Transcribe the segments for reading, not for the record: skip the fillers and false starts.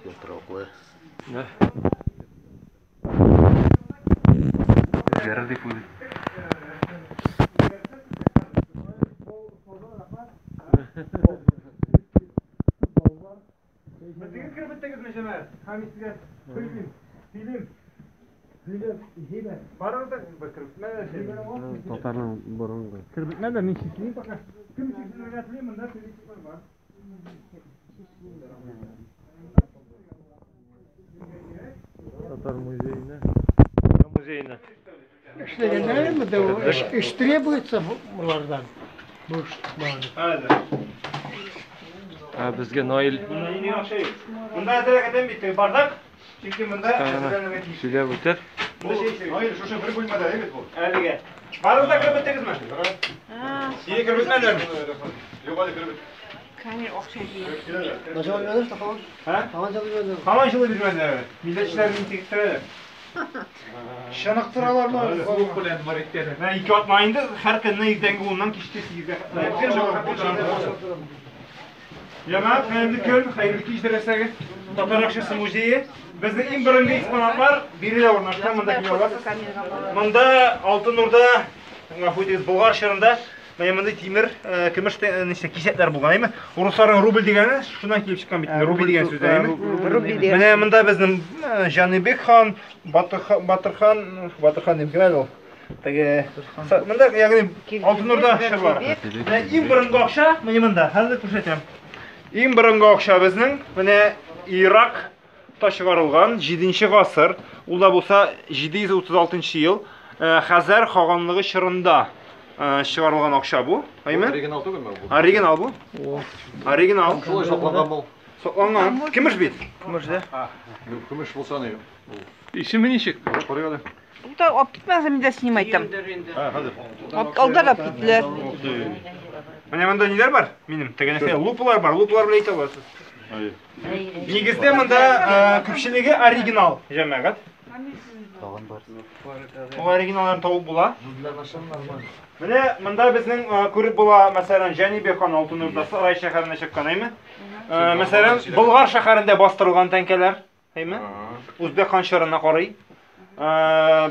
Filtro Ne? Yarı full. Bizdeki kırmızı meşemer. Hamisiga film. Barada bakırım. Ne şey? Totarlan burungu. Kırbıtma da min şişliğin bakar. Kim şişliğin oynatılıyor bunda filipler var. Tatar muzeyine. Muzeyine. İşte ne mi de o iş требуется bunlardan. Bu Hadi. Ha bizge Noel Bunda yine yok şey. Bunda hareketen bitti bardak. Çünkü bunda hazırlanmak için. şöyle biter. Bunda şey. Hayır, şu bir bölmede evet bu. Hadi. Barada kırbıttınız mı? Yine kırbıtmadılar mı? Yok hadi kırmızı. Keine Ochsenbier. Nasıl oynuyorlar da falan? Ha? Falan çalışıyorlar. Haman şunu bilmediler. Milletçilerin intiktirerek. Şanaktıralar mı? Soğuk bulan var ihtiyacı. Ben iki atmayındı, her kadına izden bundan kişide sizde. Cemaat, hayırlı köyün, hayırlı ki işlerine Tatar Akşası Muzeyi. Bizde en birinci eksponatlar biri de ornaştan bundaki yollar. Bunda Altınur'da, Bulgar şehrinde, Mında temir, kümüş kesetler bulgan, değil mi? Rusların rubl degeni, şundan kelip çıkan bitti. Rubl degen söz, değil mi? Mene mında bizim Janibek Han, Batırхан deyim ki, o. Mında, yani Altınur'da şer var. En birinci akşa, mene mında, hazır көрсетем. En birinci akşa bizning, mene Irak taşıgarılgan 7-nji gasır, ул да bolsa 736 yıl, Hazar Xaqanlığı şırında çıkarılgan akşa bu, aymi? Original түгел ме bu? Original bu. Original. Şolay сакланган бұл. Saqlangan. Kimmiş bit? Күміш болса не? İşimi nişik? Порегали. Uta op gitmezsem bir de sinimaytam. Ha, hadi. Alдар op gittiler. Mene mında neler var? Benim tegenekte lupalar var. Lupalar bile ayta alasız. Hayır. Негізде мында көпшілігі оригинал жамағат. Бұл оригиналарын тауып була. Міне мында біздің көріп була, мәсәлән, Жанибек хан Алтынурда Сарай шәһәренә чыккан, әйме? Мәсәлән, Болгар шәһәрендә бастырылган тәңкәләр, әйме? Үзбек хан шырына карый.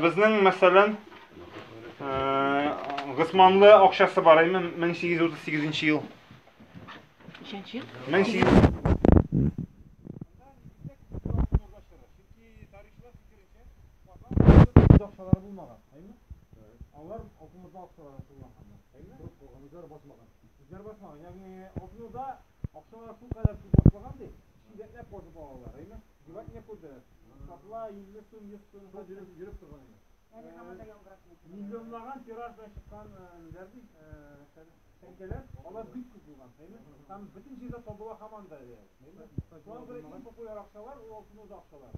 Безнең мәсәлән, Госманлы акчасы бар, әйме? 1838 ел. Ниченче yıl? 1800 akçaları bulmagan, aymi? Onlar Altınurda akçaları bulmaganlar, aymi? Bizler basmagan. Bizler basmagan, yani Altınurda akçaları şu kadar su basmagan değil. Şiddetle bozup ağırlar, aymi? Güvek ne kurdular? Satla 20 sun, 100 sun, yürüp durgan aymi. Milyonlagan tirajdan çıkan derdi, tenkeler, onlar büyük kutulgan, aymi? Tam bütün şeyde topula hamanda, aymi? Şu an en popüler akçalar, o Altınurda akçalar.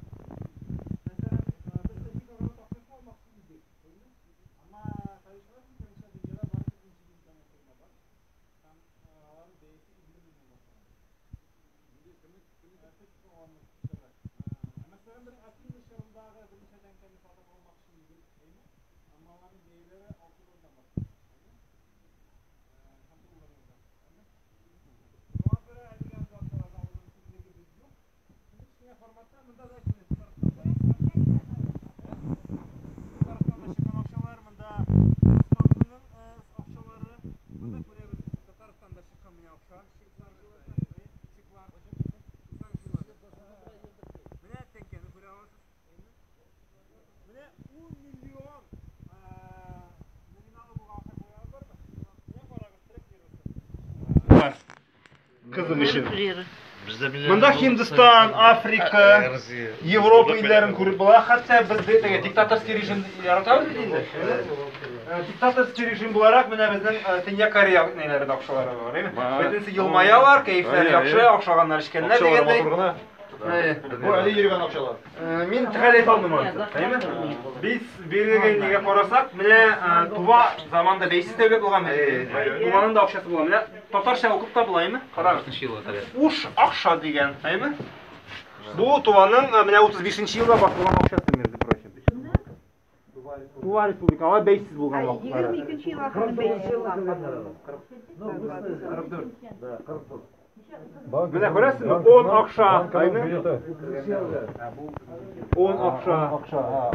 Kızım işin. Mında Hindistan, Afrika, Avrupa illerini көрүп була. Hatta bizde de diktatorskiy rejim yaratабыз бит инде. Diktatorskiy rejim буларак менә безнең Төньяк Корея неләре акчалары бар, әйме? Бөтенсе елмаялар, кәефләре яхшы, акчаганнар ишкәннәр дигәндәй. Bu әле йөргән акчалар. Мин тәхәл итә алмыйм, әйме? Biz бирелгән нигә карасак, менә Тува заманда бәйсез дәүләт булган. Туваның да акчасы була. Менә татарча укып та була, әйме? Карагыз. Уш акча дигән, әйме? Бу Туваның менә 35нче елда басылган акчасы, между прочим. Тува республикалар бәйсез булган вакытлары. 22 yıl hakkında 5 yıl hakkında. 44. Да, 44. Менә күрәсезме? 10 акша. Ayni 10 акша.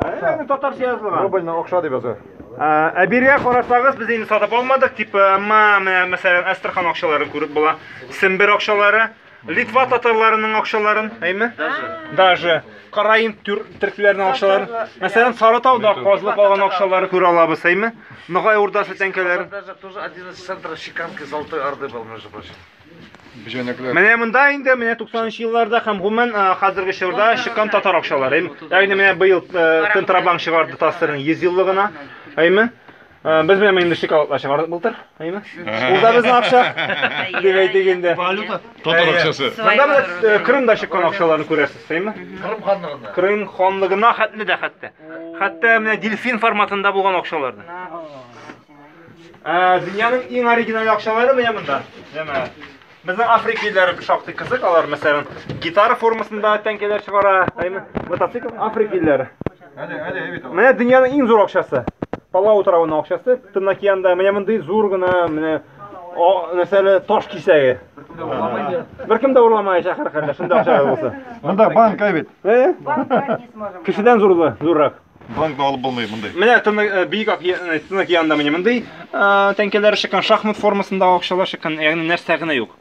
Әйе, татарча язылган. Рубльна акша дип яза. Ә биргә карасагыз, без инде сатып алмадык, типа, менә мәсәлән, Астрхан акчаларын күреп була, Сембер акчалары, Литва татарларының акчаларын, әйме? Даже Караим төркләрнең акчаларын. Мәсәлән, Сарытауда казылып алган акчалары күрә алабыз, әйме? Ногай урдасы тәңкәләре. Даже тоже один из центров Чеканки Золотой Орды был, между прочим. Менә монда инде, менә 90-нчы елларда һәм гомумән хәзерге чорда чыккан татар акчалары. Ягъни менә быел Контрабанк чыгарды Тасырның 100 еллыгына, әйме? Без менә инде шоколадлар чыгардык былтыр, әйме? Ул да безнең акча. Дип әйтик инде. Татар акчасы. Монда менә Крымда чыккан акчаларны күрәсез, әйме? Кырым ханлыгында. Крым ханлыгына хәтле дә хәтта. Хәтта менә дельфин форматында булган акчаларны. Дөньяның иң оригинал акчалары менә монда. Әйме? Безнең Африка илләре шактый кызык, алар мәсәлән гитара формасында тәңкәләр чыгара, әйме? Мотоцикл Африка илләре. Менә дөньяның иң зур акчасы. Палау утравының акчасы, Тын океанда менә мондый зур гына, менә мәсәлән таш кисәге. Беркем дә урламай шәһәр хәлдә, шунда акча булса. Монда банк әйбит. Кешедән зуррак. Банкны алып булмый мондай. Менә бик Тын океанда менә мондый тәңкәләр чыккан шахмат формасында акчалар чыккан, ягъни нәрсә генә юк.